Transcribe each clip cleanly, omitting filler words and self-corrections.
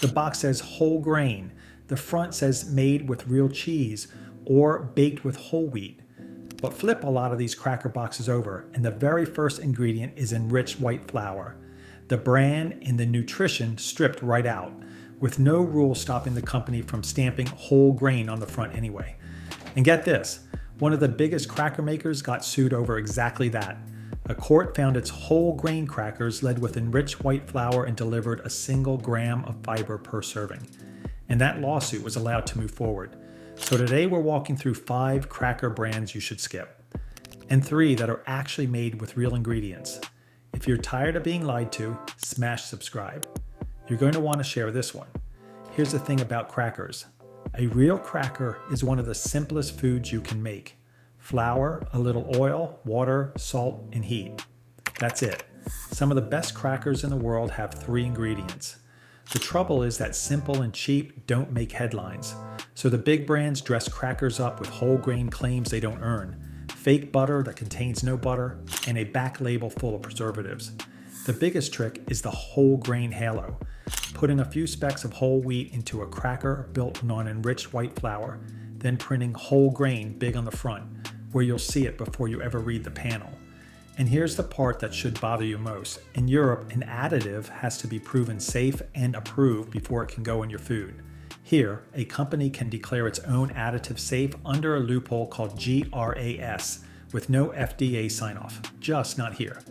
The box says whole grain. The front says made with real cheese or baked with whole wheat. But flip a lot of these cracker boxes over, and the very first ingredient is enriched white flour. The brand and the nutrition stripped right out, with no rule stopping the company from stamping whole grain on the front anyway. And get this, one of the biggest cracker makers got sued over exactly that. A court found its whole grain crackers led with enriched white flour and delivered a single gram of fiber per serving. And that lawsuit was allowed to move forward. So today we're walking through 5 cracker brands you should skip, and 3 that are actually made with real ingredients. If you're tired of being lied to, smash subscribe. You're going to want to share this one. Here's the thing about crackers. A real cracker is one of the simplest foods you can make. Flour, a little oil, water, salt, and heat. That's it. Some of the best crackers in the world have 3 ingredients. The trouble is that simple and cheap don't make headlines. So the big brands dress crackers up with whole grain claims they don't earn, fake butter that contains no butter, and a back label full of preservatives. The biggest trick is the whole grain halo. Putting a few specks of whole wheat into a cracker built on enriched white flour, then printing whole grain big on the front, where you'll see it before you ever read the panel. And here's the part that should bother you most. In Europe, an additive has to be proven safe and approved before it can go in your food. Here, a company can declare its own additive safe under a loophole called GRAS, with no FDA sign-off. Just not here.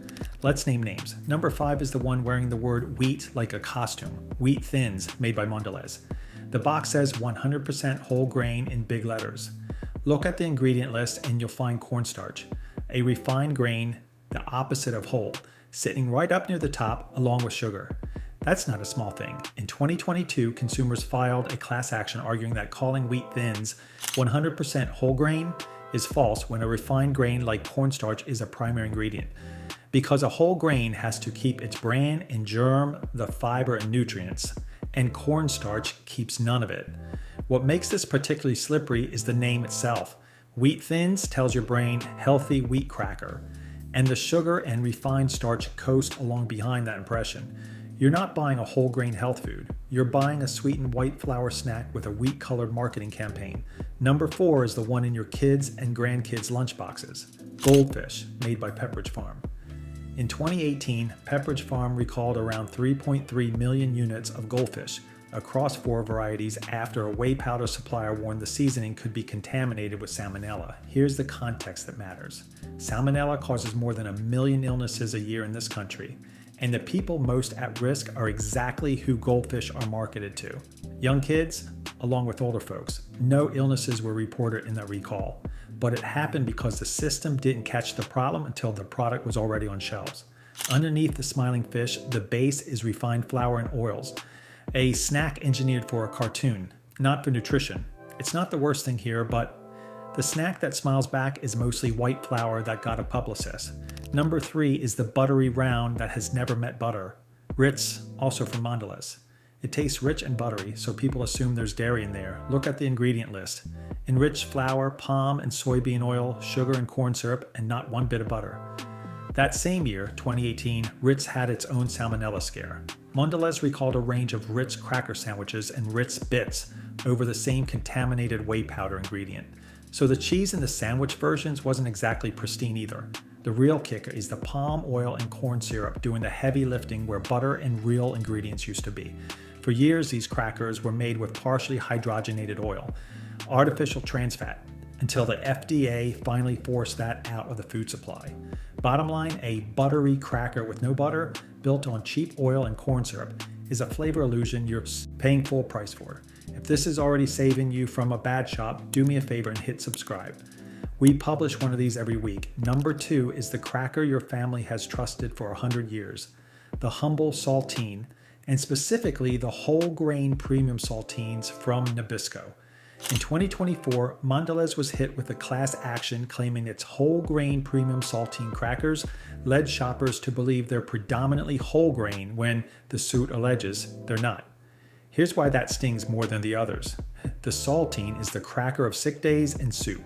Let's name names. Number 5 is the one wearing the word wheat like a costume. Wheat Thins, made by Mondelez. The box says 100% whole grain in big letters. Look at the ingredient list and you'll find cornstarch, a refined grain, the opposite of whole, sitting right up near the top along with sugar. That's not a small thing. In 2022, consumers filed a class action arguing that calling Wheat Thins 100% whole grain is false when a refined grain like cornstarch is a primary ingredient, because a whole grain has to keep its bran and germ, the fiber and nutrients, and cornstarch keeps none of it. What makes this particularly slippery is the name itself. Wheat Thins tells your brain healthy wheat cracker, and the sugar and refined starch coast along behind that impression. You're not buying a whole grain health food. You're buying a sweetened white flour snack with a wheat colored marketing campaign. Number 4 is the one in your kids' and grandkids' lunchboxes. Goldfish, made by Pepperidge Farm. In 2018, Pepperidge Farm recalled around 3.3 million units of goldfish across 4 varieties after a whey powder supplier warned the seasoning could be contaminated with salmonella. Here's the context that matters. Salmonella causes more than 1 million illnesses a year in this country, and the people most at risk are exactly who goldfish are marketed to. Young kids, along with older folks. No illnesses were reported in that recall, but it happened because the system didn't catch the problem until the product was already on shelves. Underneath the smiling fish, the base is refined flour and oils, a snack engineered for a cartoon, not for nutrition. It's not the worst thing here, but the snack that smiles back is mostly white flour that got a publicist. Number 3 is the buttery round that has never met butter. Ritz, also from Mondelez. It tastes rich and buttery, so people assume there's dairy in there. Look at the ingredient list. Enriched flour, palm and soybean oil, sugar and corn syrup, and not 1 bit of butter. That same year, 2018, Ritz had its own salmonella scare. Mondelez recalled a range of Ritz cracker sandwiches and Ritz bits over the same contaminated whey powder ingredient. So the cheese in the sandwich versions wasn't exactly pristine either. The real kicker is the palm oil and corn syrup doing the heavy lifting where butter and real ingredients used to be. For years, these crackers were made with partially hydrogenated oil, artificial trans fat, until the FDA finally forced that out of the food supply. Bottom line, a buttery cracker with no butter, built on cheap oil and corn syrup, is a flavor illusion you're paying full price for. If this is already saving you from a bad shop, do me a favor and hit subscribe. We publish one of these every week. Number 2 is the cracker your family has trusted for 100 years, the humble saltine, and specifically the whole grain premium saltines from Nabisco. In 2024, Mondelez was hit with a class action claiming its whole grain premium saltine crackers led shoppers to believe they're predominantly whole grain when the suit alleges they're not. Here's why that stings more than the others. The saltine is the cracker of sick days and soup,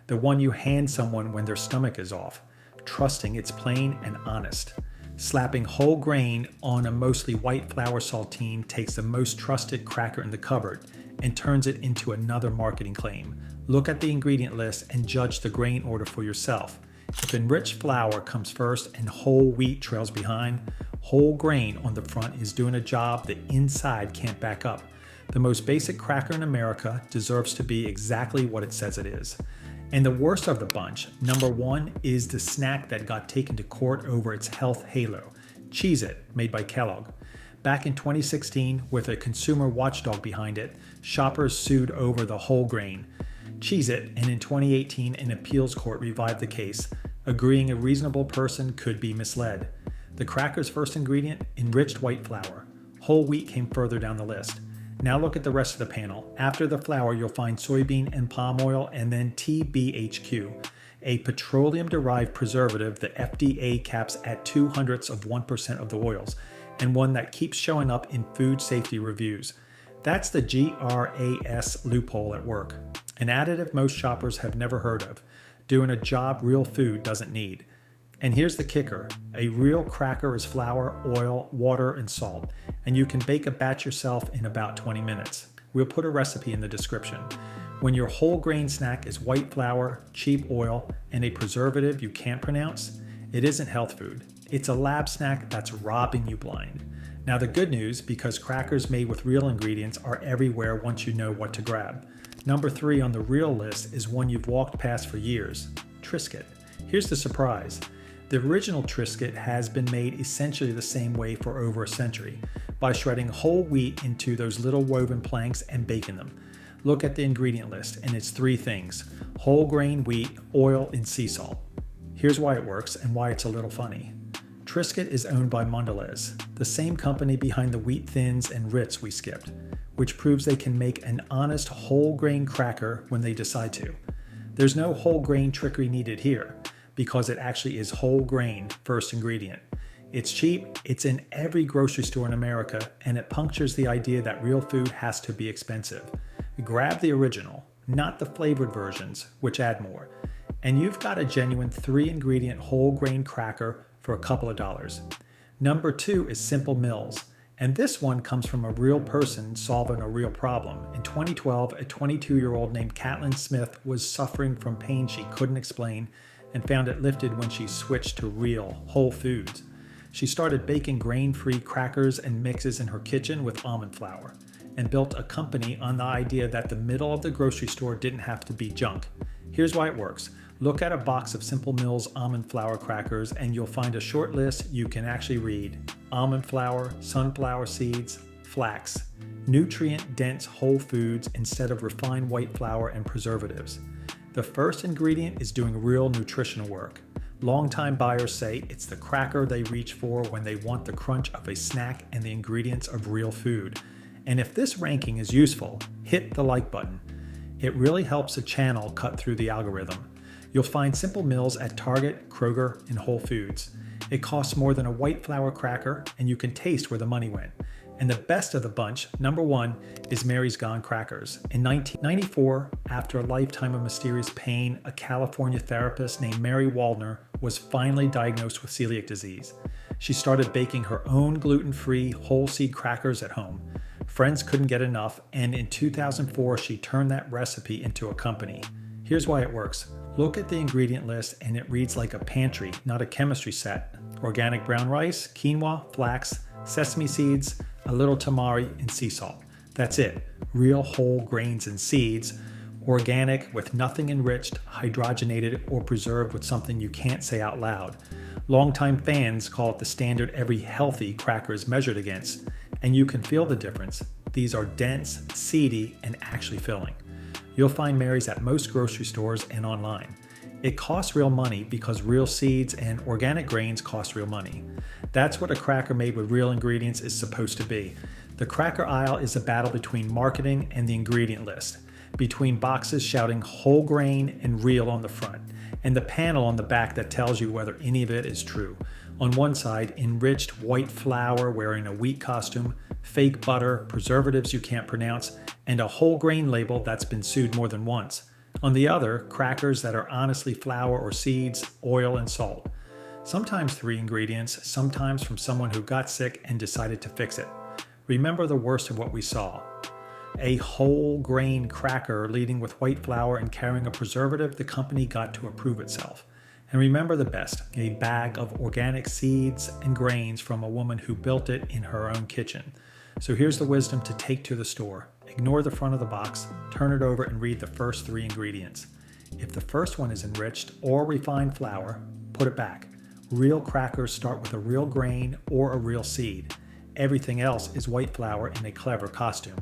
the one you hand someone when their stomach is off, trusting it's plain and honest. Slapping whole grain on a mostly white flour saltine takes the most trusted cracker in the cupboard and turns it into another marketing claim. Look at the ingredient list and judge the grain order for yourself. If enriched flour comes first and whole wheat trails behind, whole grain on the front is doing a job the inside can't back up. The most basic cracker in America deserves to be exactly what it says it is. And the worst of the bunch, number one, is the snack that got taken to court over its health halo, Cheez-It, made by Kellogg. Back in 2016, with a consumer watchdog behind it, shoppers sued over the whole grain Cheez-It, and in 2018, an appeals court revived the case, agreeing a reasonable person could be misled. The cracker's first ingredient, enriched white flour. Whole wheat came further down the list. Now look at the rest of the panel. After the flour, you'll find soybean and palm oil, and then TBHQ, a petroleum-derived preservative the FDA caps at 0.02% of the oils, and one that keeps showing up in food safety reviews. That's the GRAS loophole at work, an additive most shoppers have never heard of, doing a job real food doesn't need. And here's the kicker, a real cracker is flour, oil, water, and salt, and you can bake a batch yourself in about 20 minutes. We'll put a recipe in the description. When your whole grain snack is white flour, cheap oil, and a preservative you can't pronounce, it isn't health food. It's a lab snack that's robbing you blind. Now the good news, because crackers made with real ingredients are everywhere once you know what to grab. Number 3 on the real list is one you've walked past for years, Triscuit. Here's the surprise. The original Triscuit has been made essentially the same way for over a century, by shredding whole wheat into those little woven planks and baking them. Look at the ingredient list, and it's 3 things: whole grain wheat, oil, and sea salt. Here's why it works and why it's a little funny. Triscuit is owned by Mondelez, the same company behind the wheat thins and Ritz we skipped, which proves they can make an honest whole grain cracker when they decide to. There's no whole grain trickery needed here, because it actually is whole grain first ingredient. It's cheap, it's in every grocery store in America, and it punctures the idea that real food has to be expensive. Grab the original, not the flavored versions, which add more, and you've got a genuine 3-ingredient whole grain cracker for a couple of dollars. Number 2 is Simple Mills, and this one comes from a real person solving a real problem. In 2012, a 22-year-old named Catlin Smith was suffering from pain she couldn't explain and found it lifted when she switched to real, whole foods. She started baking grain-free crackers and mixes in her kitchen with almond flour, and built a company on the idea that the middle of the grocery store didn't have to be junk. Here's why it works. Look at a box of Simple Mills almond flour crackers and you'll find a short list you can actually read. Almond flour, sunflower seeds, flax. Nutrient-dense whole foods instead of refined white flour and preservatives. The first ingredient is doing real nutritional work. Longtime buyers say it's the cracker they reach for when they want the crunch of a snack and the ingredients of real food. And if this ranking is useful, hit the like button. It really helps the channel cut through the algorithm. You'll find Simple Mills at Target, Kroger, and Whole Foods. It costs more than a white flour cracker, and you can taste where the money went. And the best of the bunch, number 1, is Mary's Gone Crackers. In 1994, after a lifetime of mysterious pain, a California therapist named Mary Waldner was finally diagnosed with celiac disease. She started baking her own gluten-free whole seed crackers at home. Friends couldn't get enough, and in 2004, she turned that recipe into a company. Here's why it works. Look at the ingredient list and it reads like a pantry, not a chemistry set. Organic brown rice, quinoa, flax, sesame seeds, a little tamari, and sea salt. That's it. Real whole grains and seeds, organic with nothing enriched, hydrogenated, or preserved with something you can't say out loud. Longtime fans call it the standard every healthy cracker is measured against, and you can feel the difference. These are dense, seedy, and actually filling. You'll find Mary's at most grocery stores and online. It costs real money because real seeds and organic grains cost real money. That's what a cracker made with real ingredients is supposed to be. The cracker aisle is a battle between marketing and the ingredient list, between boxes shouting whole grain and real on the front, and the panel on the back that tells you whether any of it is true. On one side, enriched white flour wearing a wheat costume, fake butter, preservatives you can't pronounce, and a whole grain label that's been sued more than once. On the other, crackers that are honestly flour or seeds, oil, and salt. Sometimes 3 ingredients, sometimes from someone who got sick and decided to fix it. Remember the worst of what we saw. A whole grain cracker leading with white flour and carrying a preservative the company got to approve itself. And remember the best, a bag of organic seeds and grains from a woman who built it in her own kitchen. So here's the wisdom to take to the store. Ignore the front of the box, turn it over and read the first 3 ingredients. If the first one is enriched or refined flour, put it back. Real crackers start with a real grain or a real seed. Everything else is white flour in a clever costume.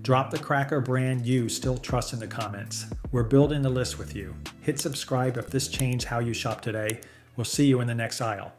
Drop the cracker brand you still trust in the comments. We're building the list with you. Hit subscribe if this changed how you shop today. We'll see you in the next aisle.